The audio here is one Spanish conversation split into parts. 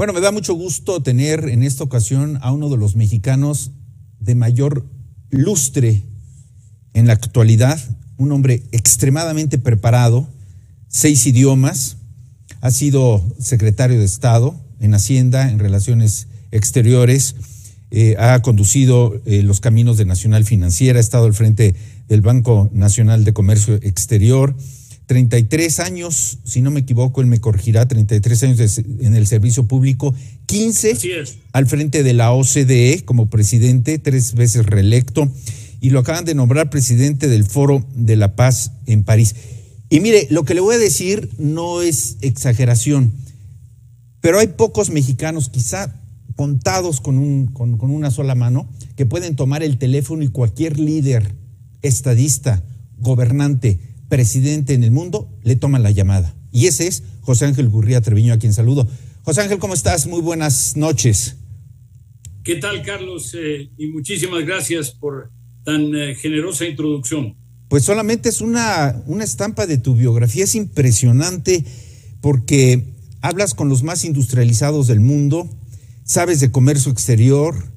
Bueno, me da mucho gusto tener en esta ocasión a uno de los mexicanos de mayor lustre en la actualidad, un hombre extremadamente preparado, 6 idiomas, ha sido secretario de Estado en Hacienda, en Relaciones Exteriores, ha conducido los caminos de Nacional Financiera, ha estado al frente del Banco Nacional de Comercio Exterior, 33 años, si no me equivoco, él me corregirá, 33 años en el servicio público, 15 al frente de la OCDE como presidente, 3 veces reelecto, y lo acaban de nombrar presidente del Foro de la Paz en París. Y mire, lo que le voy a decir no es exageración, pero hay pocos mexicanos, quizá contados con una sola mano, que pueden tomar el teléfono y cualquier líder, estadista, gobernante, presidente en el mundo, le toman la llamada. Y ese es José Ángel Gurría Treviño, a quien saludo. José Ángel, ¿cómo estás? Muy buenas noches. ¿Qué tal, Carlos? Y muchísimas gracias por tan generosa introducción. Pues solamente es una estampa de tu biografía, es impresionante porque hablas con los más industrializados del mundo, sabes de comercio exterior.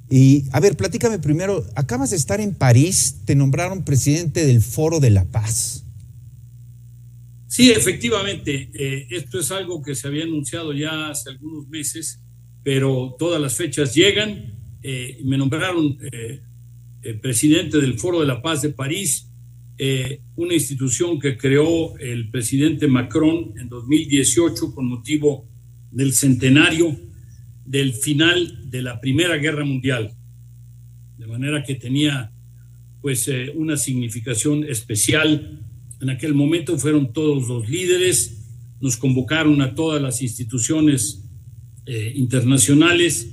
Y, a ver, platícame primero, acabas de estar en París, te nombraron presidente del Foro de la Paz. Sí, efectivamente, esto es algo que se había anunciado ya hace algunos meses, pero todas las fechas llegan. Me nombraron presidente del Foro de la Paz de París, una institución que creó el presidente Macron en 2018 con motivo del centenario del final de la Primera Guerra Mundial, de manera que tenía pues una significación especial. En aquel momento fueron todos los líderes, nos convocaron a todas las instituciones internacionales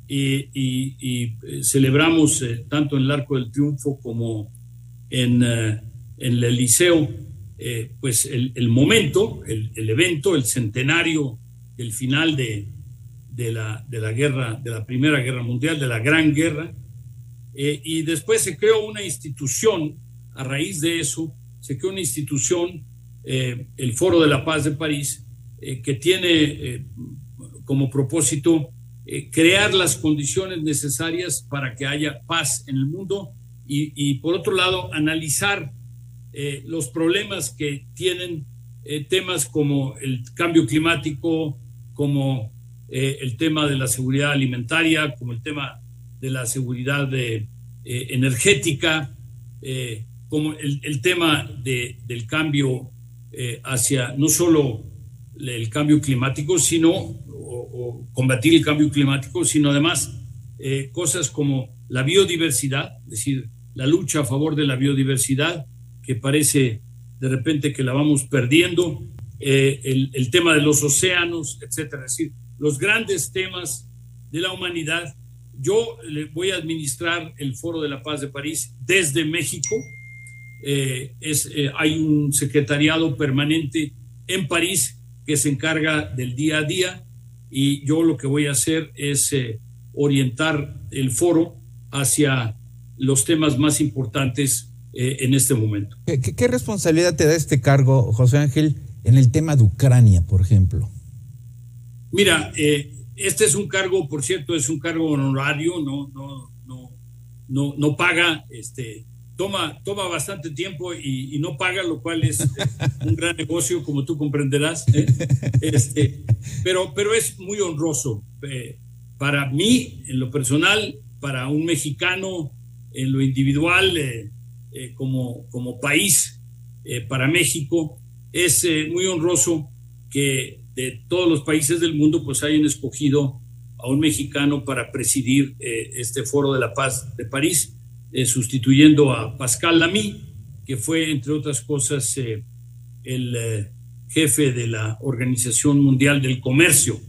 y celebramos tanto en el Arco del Triunfo como en el Eliseo pues el momento, el evento, el centenario del final de la guerra, de la Primera Guerra Mundial, de la Gran Guerra, y después se creó una institución. A raíz de eso se creó una institución, el Foro de la Paz de París, que tiene como propósito crear las condiciones necesarias para que haya paz en el mundo y por otro lado analizar los problemas que tienen temas como el cambio climático, como el tema de la seguridad alimentaria, como el tema de la seguridad energética, como el tema del cambio hacia no solo el cambio climático, sino o combatir el cambio climático, sino además cosas como la biodiversidad, es decir, la lucha a favor de la biodiversidad, que parece de repente que la vamos perdiendo, el tema de los océanos, etcétera. Es decir, los grandes temas de la humanidad. Yo le voy a administrar el Foro de la Paz de París desde México. Hay un secretariado permanente en París que se encarga del día a día y yo lo que voy a hacer es orientar el foro hacia los temas más importantes en este momento. ¿Qué responsabilidad te da este cargo, José Ángel, en el tema de Ucrania, por ejemplo? Mira, este es un cargo, por cierto, es un cargo honorario, no paga, toma bastante tiempo y no paga, lo cual es un gran negocio, como tú comprenderás. Pero es muy honroso para mí, en lo personal, para un mexicano, en lo individual, como país, para México, es muy honroso que de todos los países del mundo pues hayan escogido a un mexicano para presidir este Foro de la Paz de París, sustituyendo a Pascal Lamy, que fue, entre otras cosas, el jefe de la Organización Mundial del Comercio,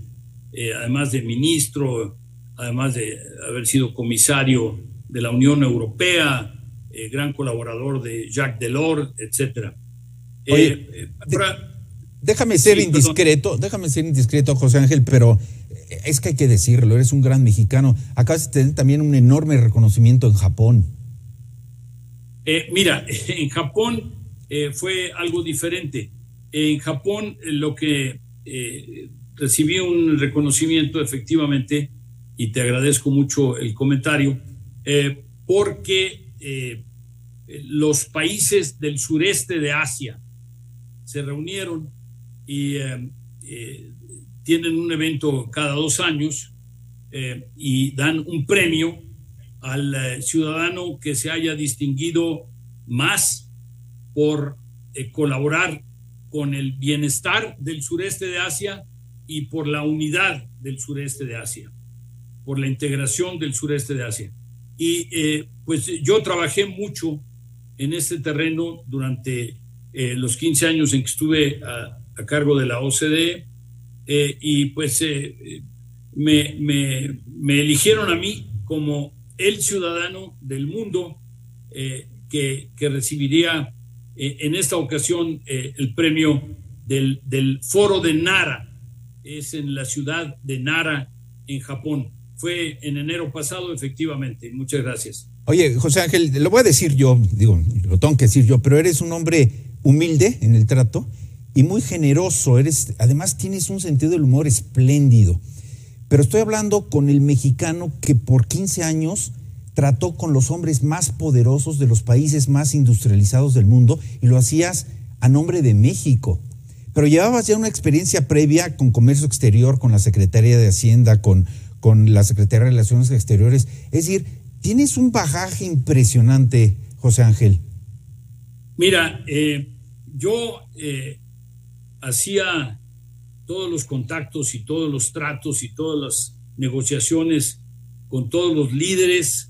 además de ministro, además de haber sido comisario de la Unión Europea, gran colaborador de Jacques Delors, etcétera. Déjame ser indiscreto, José Ángel, pero es que hay que decirlo, eres un gran mexicano. Acabas de tener también un enorme reconocimiento en Japón. Mira, en Japón fue algo diferente. En Japón lo que recibí un reconocimiento efectivamente, y te agradezco mucho el comentario, porque los países del sureste de Asia se reunieron y tienen un evento cada 2 años y dan un premio al ciudadano que se haya distinguido más por colaborar con el bienestar del sureste de Asia y por la unidad del sureste de Asia, por la integración del sureste de Asia. Y pues yo trabajé mucho en este terreno durante los 15 años en que estuve a cargo de la OCDE, y pues me eligieron a mí como el ciudadano del mundo que recibiría en esta ocasión el premio del Foro de Nara. Es en la ciudad de Nara, en Japón. Fue en enero pasado, efectivamente. Muchas gracias. Oye, José Ángel, lo voy a decir yo, lo tengo que decir yo, pero eres un hombre humilde en el trato y muy generoso. Además tienes un sentido del humor espléndido. Pero estoy hablando con el mexicano que por 15 años trató con los hombres más poderosos de los países más industrializados del mundo, y lo hacías a nombre de México. Pero llevabas ya una experiencia previa con comercio exterior, con la Secretaría de Hacienda, con la Secretaría de Relaciones Exteriores. Es decir, tienes un bagaje impresionante, José Ángel. Mira, yo hacía todos los contactos y todos los tratos y todas las negociaciones con todos los líderes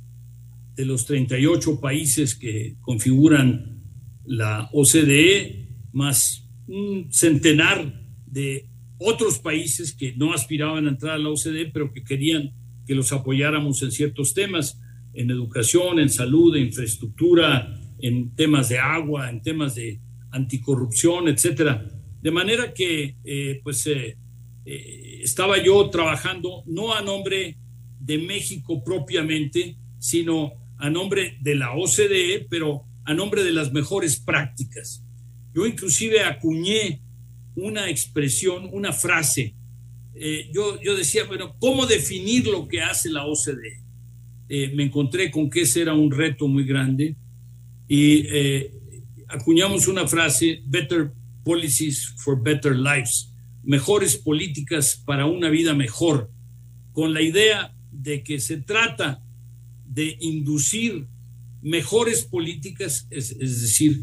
de los 38 países que configuran la OCDE, más un centenar de otros países que no aspiraban a entrar a la OCDE, pero que querían que los apoyáramos en ciertos temas, en educación, en salud, en infraestructura, en temas de agua, en temas de anticorrupción, etcétera. De manera que estaba yo trabajando no a nombre de México propiamente, sino a nombre de la OCDE, pero a nombre de las mejores prácticas. Yo inclusive acuñé una expresión, una frase. Yo decía, bueno, ¿cómo definir lo que hace la OCDE? Me encontré con que ese era un reto muy grande y acuñamos una frase: Better Policies for Better Lives, mejores políticas para una vida mejor, con la idea de que se trata de inducir mejores políticas, es decir,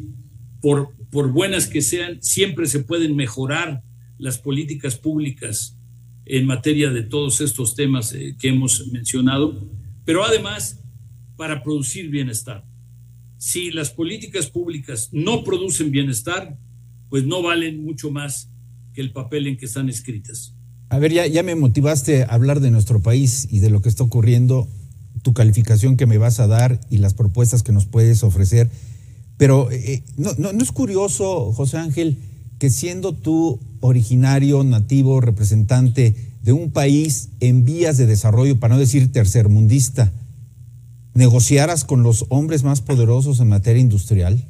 por buenas que sean, siempre se pueden mejorar las políticas públicas en materia de todos estos temas que hemos mencionado, pero además para producir bienestar. Si las políticas públicas no producen bienestar, pues no valen mucho más que el papel en que están escritas. A ver, ya me motivaste a hablar de nuestro país y de lo que está ocurriendo, tu calificación que me vas a dar y las propuestas que nos puedes ofrecer. Pero ¿no es curioso, José Ángel, que siendo tú originario, nativo, representante de un país en vías de desarrollo, para no decir tercermundista, negociaras con los hombres más poderosos en materia industrial?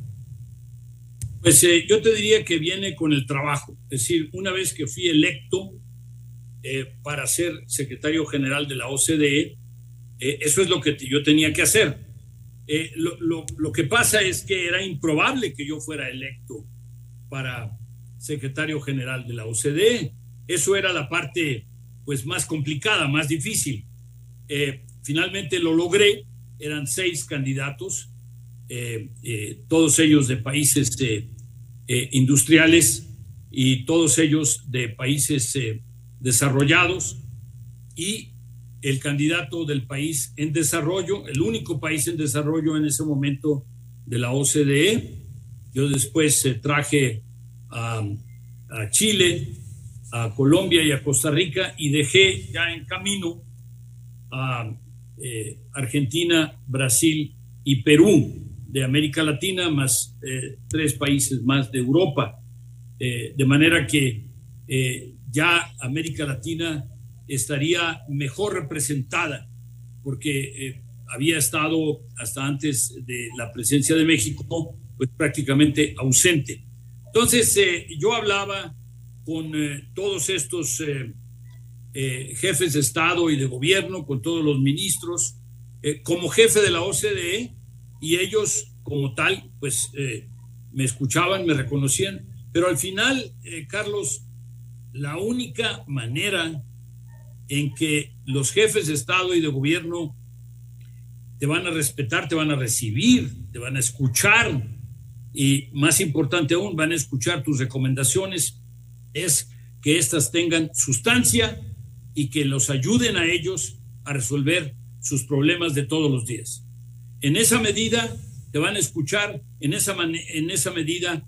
Pues yo te diría que viene con el trabajo. Es decir, una vez que fui electo para ser secretario general de la OCDE, eso es lo que yo tenía que hacer. Lo que pasa es que era improbable que yo fuera electo para secretario general de la OCDE. Eso era la parte pues más complicada, más difícil. Finalmente lo logré. Eran 6 candidatos, todos ellos de países industriales y todos ellos de países desarrollados, y el candidato del país en desarrollo, el único país en desarrollo en ese momento de la OCDE. Yo después traje a Chile, a Colombia y a Costa Rica, y dejé ya en camino a Argentina, Brasil y Perú de América Latina, más 3 países más de Europa, de manera que ya América Latina estaría mejor representada, porque había estado hasta antes de la presencia de México pues prácticamente ausente. Entonces yo hablaba con todos estos jefes de Estado y de gobierno, con todos los ministros, como jefe de la OCDE, y ellos como tal, pues me escuchaban, me reconocían, pero al final, Carlos, la única manera en que los jefes de Estado y de gobierno te van a respetar, te van a recibir, te van a escuchar, y más importante aún, van a escuchar tus recomendaciones, es que éstas tengan sustancia y que los ayuden a ellos a resolver sus problemas de todos los días. En esa medida te van a escuchar, en esa medida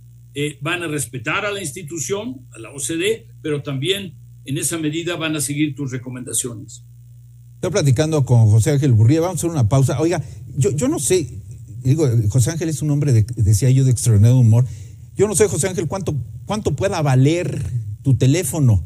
van a respetar a la institución, a la OCDE, pero también en esa medida van a seguir tus recomendaciones. Estoy platicando con José Ángel Gurría, vamos a hacer una pausa. Oiga, yo no sé, digo, José Ángel es un hombre, decía yo, de extraordinario humor. Yo no sé, José Ángel, cuánto pueda valer tu teléfono,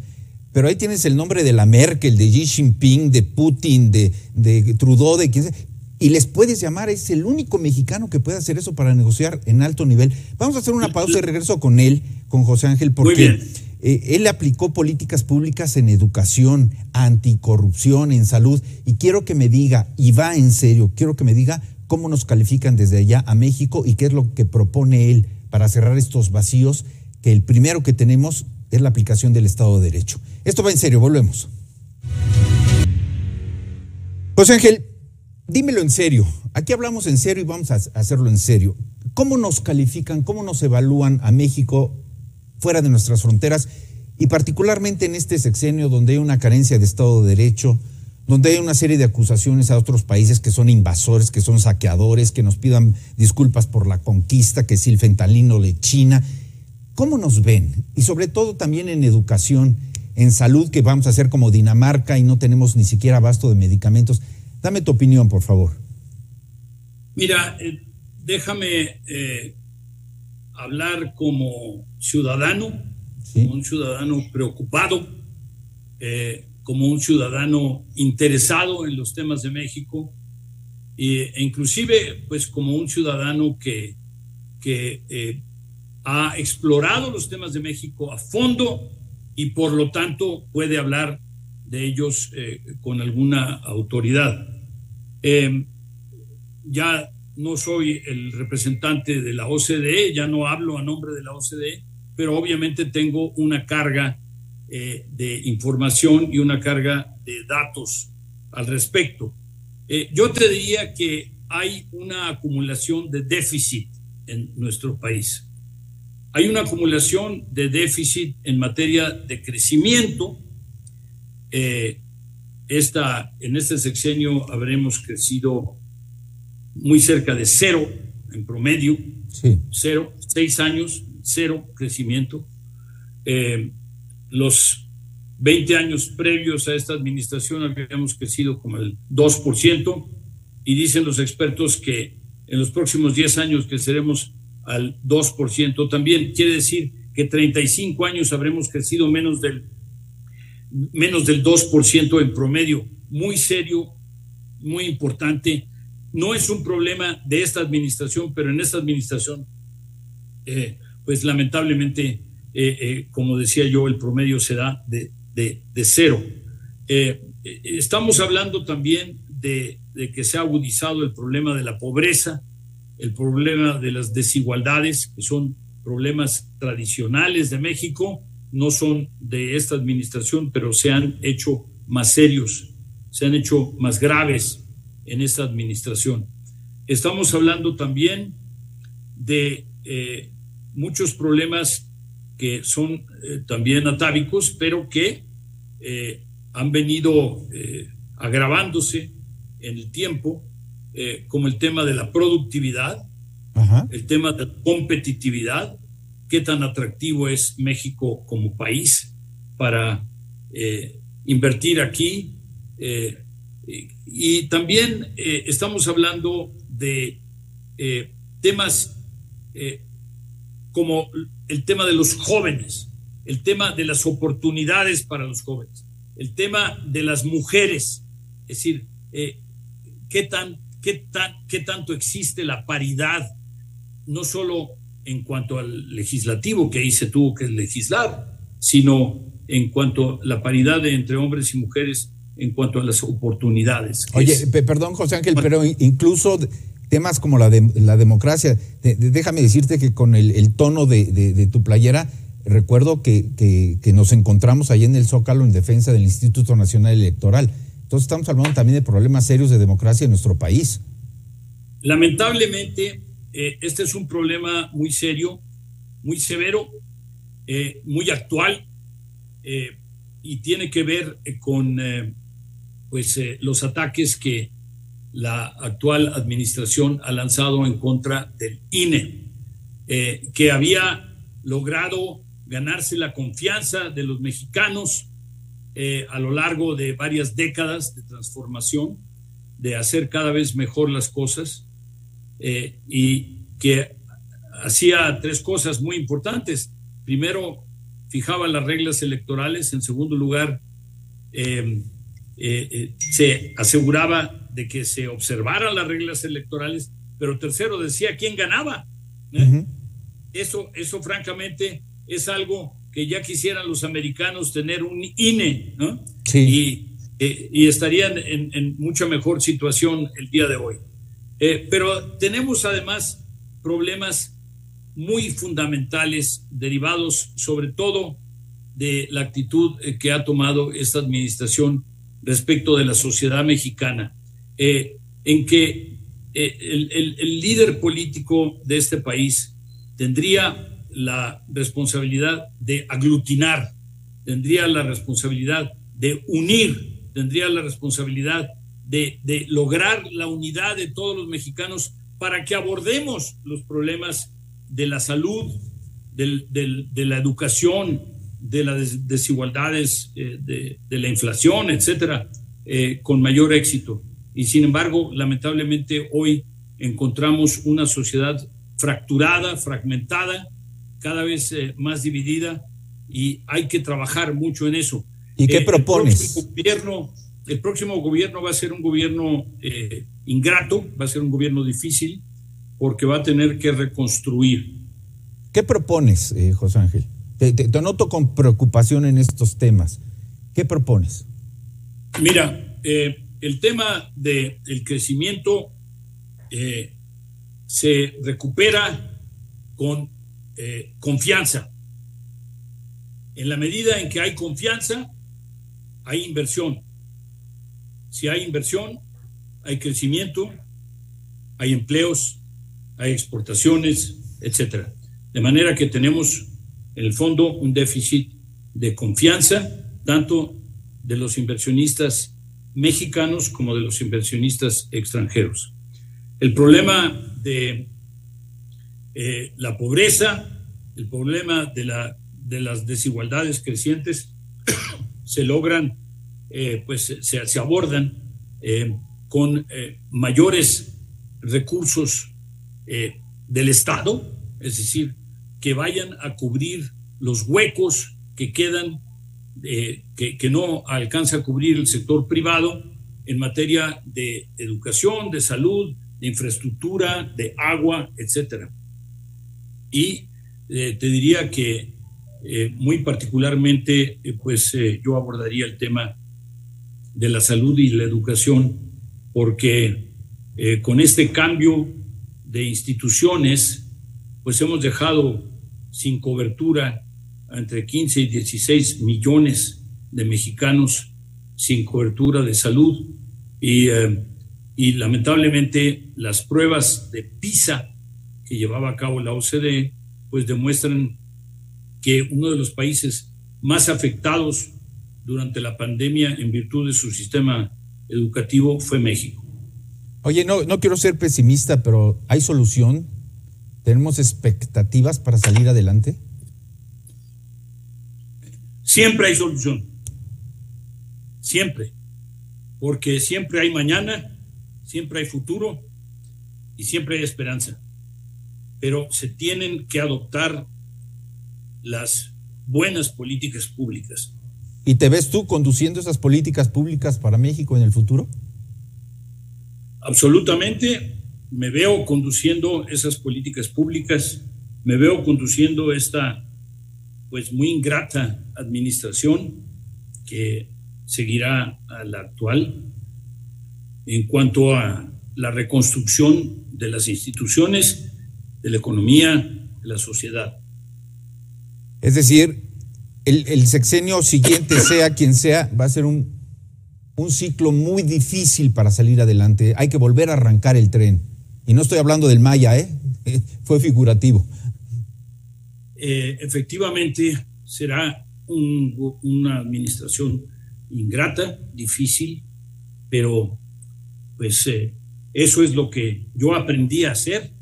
pero ahí tienes el nombre de la Merkel, de Xi Jinping, de Putin, de Trudeau, de quien sea, y les puedes llamar. Es el único mexicano que puede hacer eso para negociar en alto nivel. Vamos a hacer una pausa y regreso con él, con José Ángel, porque él aplicó políticas públicas en educación, anticorrupción, en salud, y quiero que me diga, y va en serio, quiero que me diga cómo nos califican desde allá a México y qué es lo que propone él para cerrar estos vacíos, que el primero que tenemos es la aplicación del Estado de Derecho. Esto va en serio, volvemos. José Ángel, dímelo en serio. Aquí hablamos en serio y vamos a hacerlo en serio. ¿Cómo nos califican, cómo nos evalúan a México fuera de nuestras fronteras, y particularmente en este sexenio donde hay una carencia de Estado de Derecho, donde hay una serie de acusaciones a otros países que son invasores, que son saqueadores, que nos pidan disculpas por la conquista, que si el fentanilo de China? ¿Cómo nos ven? Y sobre todo también en educación, en salud, que vamos a hacer como Dinamarca y no tenemos ni siquiera abasto de medicamentos. Dame tu opinión, por favor. Mira, déjame hablar como ciudadano, ¿sí? Como un ciudadano preocupado, como un ciudadano interesado en los temas de México, e inclusive pues como un ciudadano que ha explorado los temas de México a fondo y por lo tanto puede hablar de ellos con alguna autoridad. Ya no soy el representante de la OCDE, ya no hablo a nombre de la OCDE, pero obviamente tengo una carga de información y una carga de datos al respecto. Yo te diría que hay una acumulación de déficit en nuestro país. Hay una acumulación de déficit en materia de crecimiento. En este sexenio habremos crecido muy cerca de cero en promedio, sí. 6 años, cero crecimiento. Los 20 años previos a esta administración habíamos crecido como el 2%, y dicen los expertos que en los próximos 10 años creceremos al 2% también. Quiere decir que 35 años habremos crecido menos del 2% en promedio. Muy serio, muy importante. No es un problema de esta administración, pero en esta administración, pues lamentablemente, como decía yo, el promedio se da de cero. Estamos hablando también de que se ha agudizado el problema de la pobreza, el problema de las desigualdades, que son problemas tradicionales de México, no son de esta administración, pero se han hecho más serios, se han hecho más graves en esta administración. Estamos hablando también de muchos problemas que son también atávicos, pero que han venido agravándose en el tiempo, como el tema de la productividad, ajá, el tema de la competitividad, qué tan atractivo es México como país para invertir aquí, y también estamos hablando de temas como el tema de los jóvenes, el tema de las oportunidades para los jóvenes, el tema de las mujeres, es decir, qué tanto existe la paridad, no solo en cuanto al legislativo, que ahí se tuvo que legislar, sino en cuanto a la paridad entre hombres y mujeres, en cuanto a las oportunidades. Oye, perdón, José Ángel, pero incluso temas como la democracia, déjame decirte que con el tono de tu playera, recuerdo que nos encontramos ahí en el Zócalo en defensa del Instituto Nacional Electoral. Entonces estamos hablando también de problemas serios de democracia en nuestro país. Lamentablemente, este es un problema muy serio, muy severo, muy actual, y tiene que ver con los ataques que la actual administración ha lanzado en contra del INE, que había logrado ganarse la confianza de los mexicanos a lo largo de varias décadas de transformación, de hacer cada vez mejor las cosas, y que hacía tres cosas muy importantes. Primero, fijaba las reglas electorales. En segundo lugar, se aseguraba de que se observaran las reglas electorales, pero tercero, decía quién ganaba. Uh-huh. Eso francamente es algo que ya quisieran los americanos, tener un INE, ¿no? Sí. Y estarían en mucha mejor situación el día de hoy. Pero tenemos además problemas muy fundamentales derivados sobre todo de la actitud que ha tomado esta administración respecto de la sociedad mexicana, en que el líder político de este país tendría la responsabilidad de aglutinar, tendría la responsabilidad de unir, tendría la responsabilidad de lograr la unidad de todos los mexicanos para que abordemos los problemas de la salud, de la educación, de las desigualdades, de la inflación, etcétera, con mayor éxito. Y sin embargo, lamentablemente hoy encontramos una sociedad fracturada, fragmentada, cada vez más dividida, y hay que trabajar mucho en eso. ¿Y qué propones? El próximo gobierno va a ser un gobierno ingrato, va a ser un gobierno difícil, porque va a tener que reconstruir. ¿Qué propones, José Ángel? Te noto con preocupación en estos temas. ¿Qué propones? Mira, el tema del crecimiento se recupera con confianza. En la medida en que hay confianza, hay inversión. Si hay inversión, hay crecimiento, hay empleos, hay exportaciones, etcétera. De manera que tenemos, en el fondo, un déficit de confianza, tanto de los inversionistas mexicanos como de los inversionistas extranjeros. El problema de la pobreza, el problema de las desigualdades crecientes se logran, se abordan con mayores recursos del Estado, es decir, que vayan a cubrir los huecos que quedan, que no alcanza a cubrir el sector privado en materia de educación, de salud, de infraestructura, de agua, etcétera. Y te diría que muy particularmente, yo abordaría el tema de la salud y la educación, porque con este cambio de instituciones, pues hemos dejado sin cobertura entre 15 y 16 millones de mexicanos sin cobertura de salud, y lamentablemente las pruebas de PISA que llevaba a cabo la OCDE pues demuestran que uno de los países más afectados durante la pandemia en virtud de su sistema educativo fue México. Oye, no quiero ser pesimista, pero ¿hay solución? ¿Tenemos expectativas para salir adelante? Siempre hay solución. Siempre. Porque siempre hay mañana, siempre hay futuro y siempre hay esperanza. Pero se tienen que adoptar las buenas políticas públicas. ¿Y te ves tú conduciendo esas políticas públicas para México en el futuro? Absolutamente, me veo conduciendo esas políticas públicas, me veo conduciendo esta pues muy ingrata administración que seguirá a la actual en cuanto a la reconstrucción de las instituciones, de la economía, de la sociedad. Es decir, el sexenio siguiente, sea quien sea, va a ser un ciclo muy difícil para salir adelante. Hay que volver a arrancar el tren. Y no estoy hablando del Maya, fue figurativo. Efectivamente, será una administración ingrata, difícil, pero pues eso es lo que yo aprendí a hacer,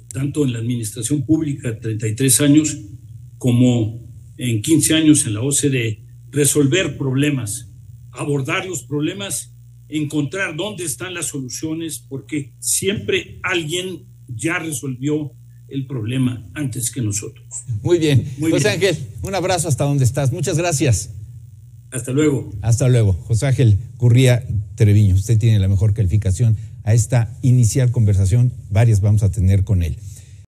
tanto en la administración pública, 33 años, como en 15 años en la OCDE, resolver problemas, abordar los problemas, encontrar dónde están las soluciones, porque siempre alguien ya resolvió el problema antes que nosotros. Muy bien. José Ángel, un abrazo hasta donde estás. Muchas gracias. Hasta luego. Hasta luego. José Ángel Gurría Treviño, usted tiene la mejor calificación a esta inicial conversación. Varias vamos a tener con él.